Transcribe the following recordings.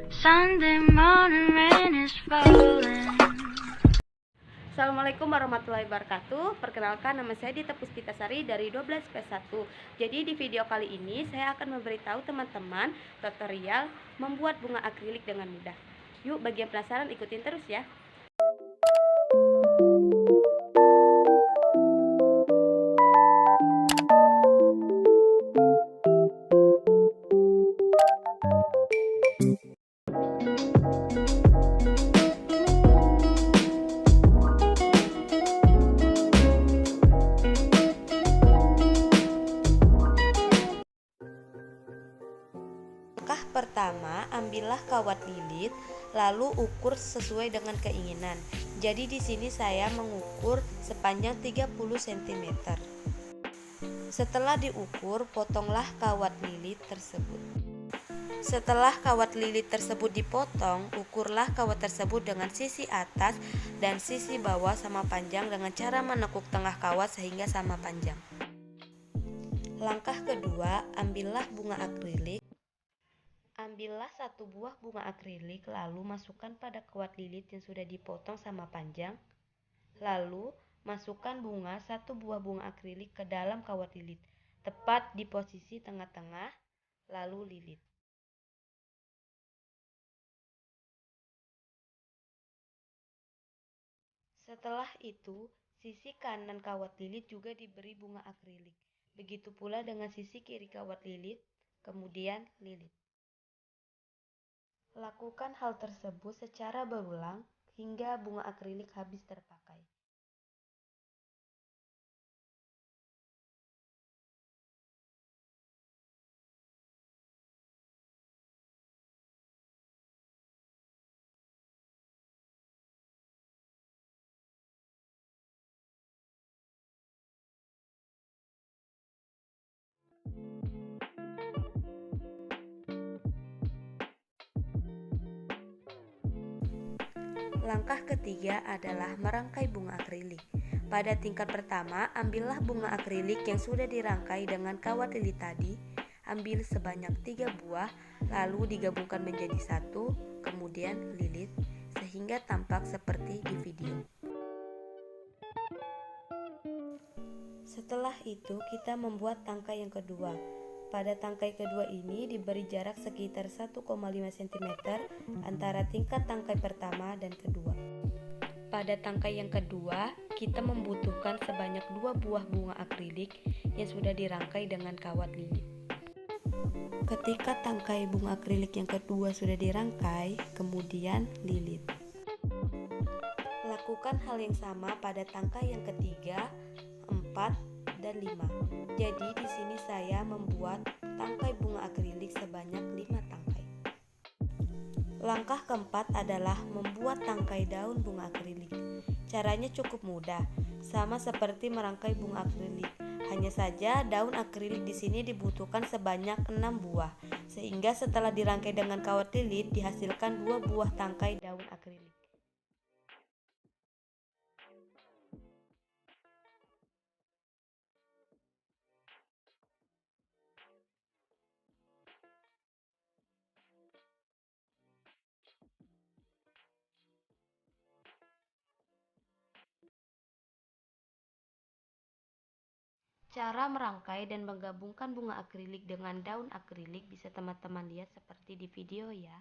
Sunday morning rain is falling. Assalamualaikum warahmatullahi wabarakatuh. Perkenalkan, nama saya Dita Puspitasari dari 12P1. Jadi di video kali ini saya akan memberitahu teman-teman tutorial membuat bunga akrilik dengan mudah. Yuk, bagi yang penasaran ikutin terus ya. Langkah pertama, ambillah kawat lilit, lalu ukur sesuai dengan keinginan. Jadi di sini saya mengukur sepanjang 30 cm. Setelah diukur, potonglah kawat lilit tersebut. Setelah kawat lilit tersebut dipotong, ukurlah kawat tersebut dengan sisi atas dan sisi bawah sama panjang dengan cara menekuk tengah kawat sehingga sama panjang. Langkah kedua, ambillah bunga akrilik. Ambillah satu buah bunga akrilik, lalu masukkan pada kawat lilit yang sudah dipotong sama panjang. Lalu, masukkan satu buah bunga akrilik ke dalam kawat lilit, tepat di posisi tengah-tengah, lalu lilit. Setelah itu, sisi kanan kawat lilit juga diberi bunga akrilik. Begitu pula dengan sisi kiri kawat lilit, kemudian lilit. Lakukan hal tersebut secara berulang hingga bunga akrilik habis terpakai. Langkah ketiga adalah merangkai bunga akrilik. Pada tingkat pertama, ambillah bunga akrilik yang sudah dirangkai dengan kawat lilit tadi. Ambil sebanyak 3 buah, lalu digabungkan menjadi satu, kemudian lilit, sehingga tampak seperti di video. Setelah itu, kita membuat tangkai yang kedua. Pada tangkai kedua ini diberi jarak sekitar 1,5 cm antara tingkat tangkai pertama dan kedua. Pada tangkai yang kedua, kita membutuhkan sebanyak 2 buah bunga akrilik yang sudah dirangkai dengan kawat lilit. Ketika tangkai bunga akrilik yang kedua sudah dirangkai, kemudian lilit. Lakukan hal yang sama pada tangkai yang ketiga, 4, dan 5. Jadi di sini saya membuat tangkai bunga akrilik sebanyak 5 tangkai. Langkah keempat adalah membuat tangkai daun bunga akrilik. Caranya cukup mudah, sama seperti merangkai bunga akrilik. Hanya saja daun akrilik di sini dibutuhkan sebanyak 6 buah, sehingga setelah dirangkai dengan kawat lilit dihasilkan 2 buah tangkai daun akrilik. Cara merangkai dan menggabungkan bunga akrilik dengan daun akrilik bisa teman-teman lihat seperti di video ya.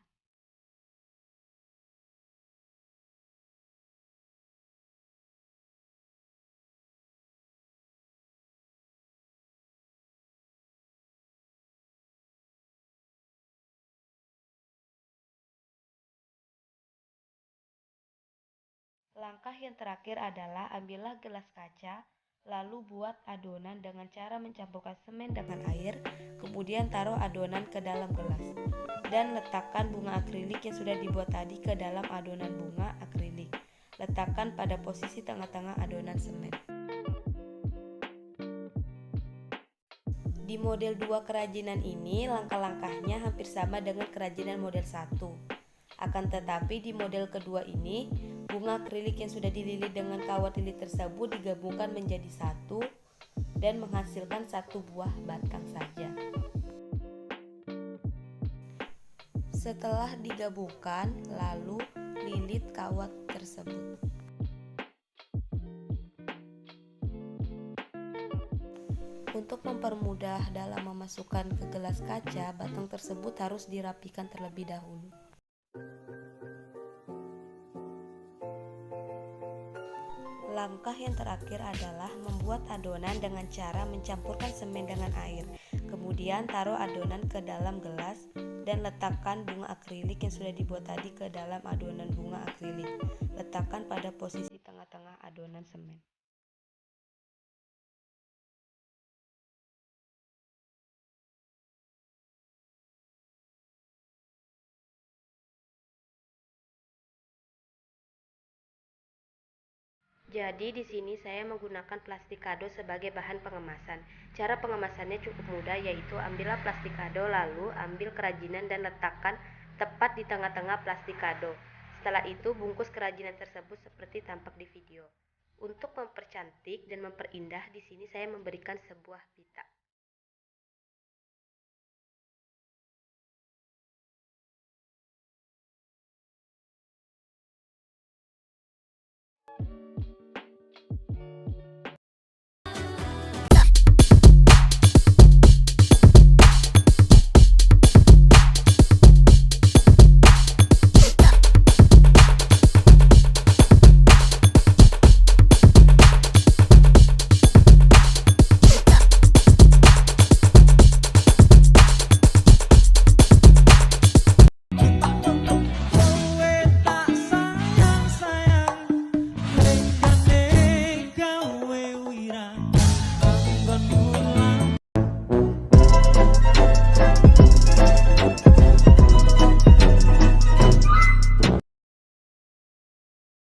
Langkah yang terakhir adalah ambillah gelas kaca, lalu buat adonan dengan cara mencampurkan semen dengan air, kemudian taruh adonan ke dalam gelas, dan letakkan bunga akrilik yang sudah dibuat tadi ke dalam adonan bunga akrilik. Letakkan pada posisi tengah-tengah adonan semen. Di model 2 kerajinan ini, langkah-langkahnya hampir sama dengan kerajinan model 1. Akan tetapi di model kedua ini, bunga akrilik yang sudah dililit dengan kawat lilit tersebut digabungkan menjadi satu dan menghasilkan satu buah batang saja. Setelah digabungkan, lalu lilit kawat tersebut. Untuk mempermudah dalam memasukkan ke gelas kaca, batang tersebut harus dirapikan terlebih dahulu. Langkah yang terakhir adalah membuat adonan dengan cara mencampurkan semen dengan air. Kemudian taruh adonan ke dalam gelas dan letakkan bunga akrilik yang sudah dibuat tadi ke dalam adonan bunga akrilik. Letakkan pada posisi tengah-tengah adonan semen. Jadi di sini saya menggunakan plastik kado sebagai bahan pengemasan. Cara pengemasannya cukup mudah, yaitu ambillah plastik kado lalu ambil kerajinan dan letakkan tepat di tengah-tengah plastik kado. Setelah itu bungkus kerajinan tersebut seperti tampak di video. Untuk mempercantik dan memperindah, di sini saya memberikan sebuah pita.